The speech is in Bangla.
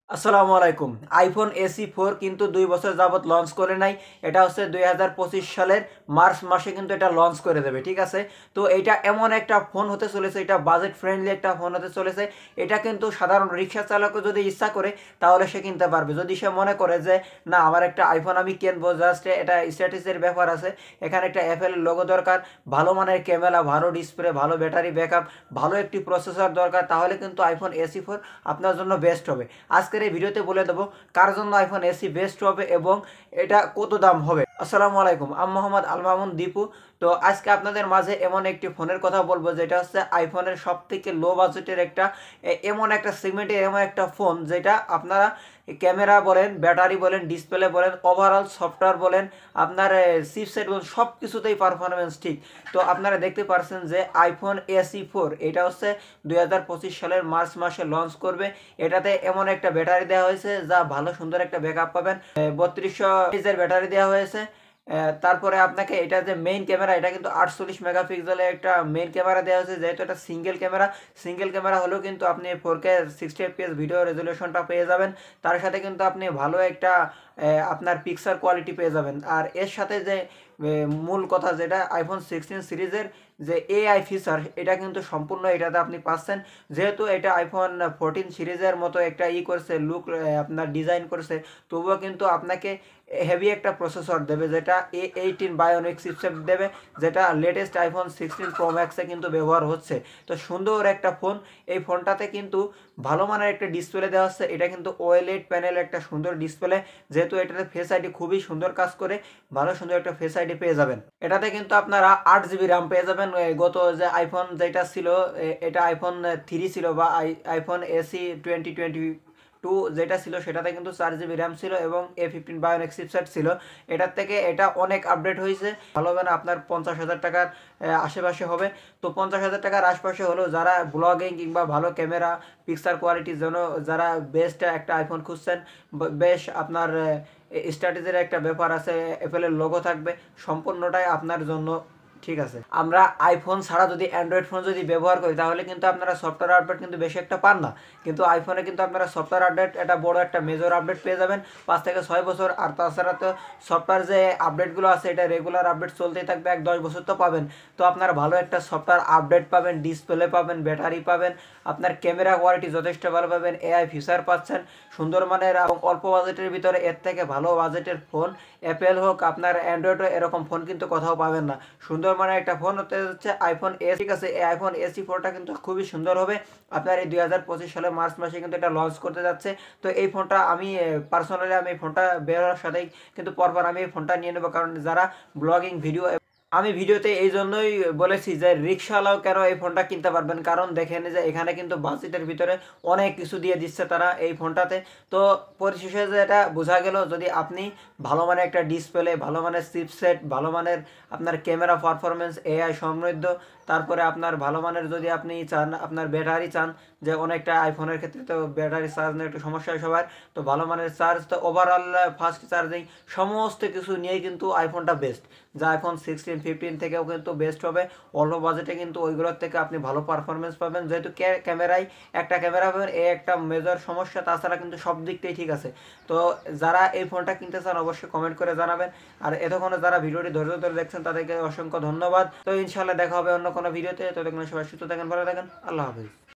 আসসালামু আলাইকুম। আইফোন এসি 4 কিন্তু ২ বছর যাবত লঞ্চ করে নাই। এটা হচ্ছে ২০২৫ সালের মার্চ মাসে কিন্তু এটা লঞ্চ করে দেবে। ঠিক আছে? তো এইটা এমন একটা ফোন হতে চলেছে, এটা বাজেট ফ্রেন্ডলি একটা ফোন হতে চলেছে। এটা কিন্তু সাধারণ রিক্সা চালকও যদি ইচ্ছা করে তাহলে সে কিনতে পারবে। যদি সে মনে করে যে না আমার একটা আইফোন আমি কিনবো, জাস্ট এটা স্ট্যাটাসের ব্যাপার আছে। এখানে একটা অ্যাপেল লোগো দরকার, ভালো মানের ক্যামেরা, ভালো ডিসপ্লে, ভালো ব্যাটারি ব্যাকআপ, ভালো একটি প্রসেসর দরকার, তাহলে কিন্তু আইফোন এসি 4 আপনার জন্য বেস্ট হবে। আজকের এই ভিডিওতে বলে দেবো কার জন্য আইফোন এসি বেস্ট হবে এবং এটা কত দাম হবে। আসসালামু আলাইকুম, আমি মোহাম্মদ আল মামুন দীপু। তো আজকে আপনাদের মাঝে এমন একটি ফোনের কথা বলবো যেটা হচ্ছে আইফোনের সব থেকে লো বাজেটের একটা এমন একটা সেগমেন্টের এমন একটা ফোন যেটা আপনারা ক্যামেরা বলেন, ব্যাটারি বলেন, ডিসপ্লে বলেন, ওভারঅল সফটওয়্যার বলেন, আপনার চিপসেট বলেন, সব কিছুতেই পারফরমেন্স ঠিক। তো আপনারা দেখতে পাচ্ছেন যে আইফোন এসি 4 এটা হচ্ছে ২০২৫ সালের মার্চ মাসে লঞ্চ করবে। এটাতে এমন একটা ব্যাটারি দেওয়া হয়েছে যা ভালো সুন্দর একটা ব্যাকআপ পাবেন। ৩২০০ এর ব্যাটারি দেওয়া হয়েছে। তারপরে আপনাকে এটা যে মেইন ক্যামেরা, এটা কিন্তু 48 মেগাপিক্সেলের একটা মেইন ক্যামেরা দেওয়া হয়েছে। যেহেতু এটা সিঙ্গেল ক্যামেরা হলেও কিন্তু আপনি 4K 60 fps ভিডিও রেজলিউশনটা পেয়ে যাবেন। তার সাথে কিন্তু আপনি ভালো একটা আপনার পিকচার কোয়ালিটি পেয়ে যাবেন। আর এর সাথে যে মূল কথা যেটা আইফোন 16 সিরিজের যে এআই ফিচার, এটা কিন্তু সম্পূর্ণ এটাতে আপনি পাচ্ছেন। যেহেতু এটা আইফোন 14 সিরিজের মতো একটা করছে লুক, আপনার ডিজাইন করছে, তবুও কিন্তু আপনাকে হেভি একটা প্রসেসর দেবে যেটা A18 বায়োনিক চিপসেট দেবে, যেটা লেটেস্ট আইফোন 16 প্রো ম্যাক্সে কিন্তু ব্যবহার হচ্ছে। তো সুন্দর একটা ফোন। এই ফোনটাতে কিন্তু ভালো মানের একটা ডিসপ্লে দেওয়া হচ্ছে। এটা কিন্তু OLED প্যানেল একটা সুন্দর ডিসপ্লে। যেহেতু এটাতে ফেস আইডি খুবই সুন্দর কাজ করে, ভালো সুন্দর একটা ফেস আইডি পেয়ে যাবেন। এটাতে কিন্তু আপনারা 8 জিবি র্যাম পেয়ে যাবেন। গত যে আইফোন যেটা ছিল, এটা আইফোন 3 ছিল বা আইফোন এসি 2022 যেটা ছিল সেটাতে কিন্তু 4 জিবি র্যাম ছিল এবং A15 বায়োনিক চিপসেট ছিল। এটার থেকে এটা অনেক আপডেট হয়েছে। ভালো হবে না, আপনার 50,000 টাকার আশেপাশে হবে। তো 50,000 টাকার আশেপাশে হলেও যারা ব্লগিং কিংবা ভালো ক্যামেরা পিকচার কোয়ালিটির জন্য যারা বেস্ট একটা আইফোন খুঁজছেন, বেশ আপনার স্ট্র্যাটেজির একটা ব্যাপার আছে, অ্যাপেলের লোগো থাকবে, সম্পূর্ণটাই আপনার জন্য ঠিক আছে। আমরা আইফোন ছাড়া যদি অ্যান্ড্রয়েড ফোন যদি ব্যবহার করি তাহলে কিন্তু আপনারা সফটওয়্যার আপডেট কিন্তু বেশি একটা পান না। কিন্তু আইফোনে কিন্তু আপনারা সফটওয়্যার আপডেট একটা বড় একটা মেজর আপডেট পেয়ে যাবেন 5 থেকে 6 বছর। আর তাছাড়া তো সফটওয়্যার যে আপডেটগুলো আছে এটা রেগুলার আপডেট চলতেই থাকবে, 1-10 বছর তো পাবেন। তো আপনারা ভালো একটা সফটওয়্যার আপডেট পাবেন, ডিসপ্লে পাবেন, ব্যাটারি পাবেন, আপনার ক্যামেরা কোয়ালিটি যথেষ্ট ভালো পাবেন, এআই ফিচার পাচ্ছেন সুন্দর মানের এবং অল্প বাজেটের ভিতরে। এর থেকে ভালো বাজেটের ফোন অ্যাপেল হোক আপনার অ্যান্ড্রয়েড হোক, এরকম ফোন কিন্তু কোথাও পাবেন না। সুন্দর মানে একটা ফোন হতে হচ্ছে আইফোন এস। ঠিক আছে, এই আইফোন এসি 4টা কিন্তু খুবই সুন্দর হবে। আপনার এই ২০২৫ সালের মার্চ মাসে কিন্তু এটা লঞ্চ করতে যাচ্ছে। তো এই ফোনটা আমি পার্সোনালি আমি এই ফোনটা বের হওয়ার সাথেই কিন্তু পরপর আমি এই ফোনটা নিয়ে নেবো, কারণ যারা ব্লগিং ভিডিও, আমি ভিডিওতে এই জন্যই বলেছি যে রিক্সাওয়ালাও কেন এই ফোনটা কিনতে পারবেন, কারণ দেখেন যে এখানে কিন্তু বাজেটের ভিতরে অনেক কিছু দিয়ে দিচ্ছে তারা এই ফোনটাতে। তো পরিশেষে যেটা বোঝা গেল, যদি আপনি ভালো মানের একটা ডিসপ্লে, ভালো মানের চিপসেট, ভালো মানের আপনার ক্যামেরা পারফরমেন্স, এআই সমৃদ্ধ, তারপরে আপনার ভালো মানের যদি আপনি চান, আপনার ব্যাটারি চান, যে অনেকটা আইফোনের ক্ষেত্রে তো ব্যাটারি চার্জ নিয়ে একটু সমস্যা হয় সবার, তো ভালো মানের চার্জ, তো ওভারঅল ফাস্ট চার্জিং, সমস্ত কিছু নিয়েই কিন্তু আইফোনটা বেস্ট। যা আইফোন 16 15 থেকেও কিন্তু বেস্ট হবে। অল্প বাজেটে কিন্তু ওইগুলোর থেকে আপনি ভালো পারফরমেন্স পাবেন, যেহেতু ক্যামেরায় একটা ক্যামেরা পাবেন, এই একটা মেজর সমস্যা, তাছাড়া কিন্তু সব দিকটাই ঠিক আছে। তো যারা এই ফোনটা কিনতে চান অবশ্যই কমেন্ট করে জানাবেন। আর এতক্ষণে যারা ভিডিওটি ধৈর্য ধরে দেখছেন তাদেরকে অসংখ্য ধন্যবাদ। তো ইনশাল্লাহ দেখা হবে অন্য কোনো ভিডিওতে। ততক্ষণ সবাই সুস্থ থাকেন, ভালো থাকেন, আল্লাহ হাফিজ।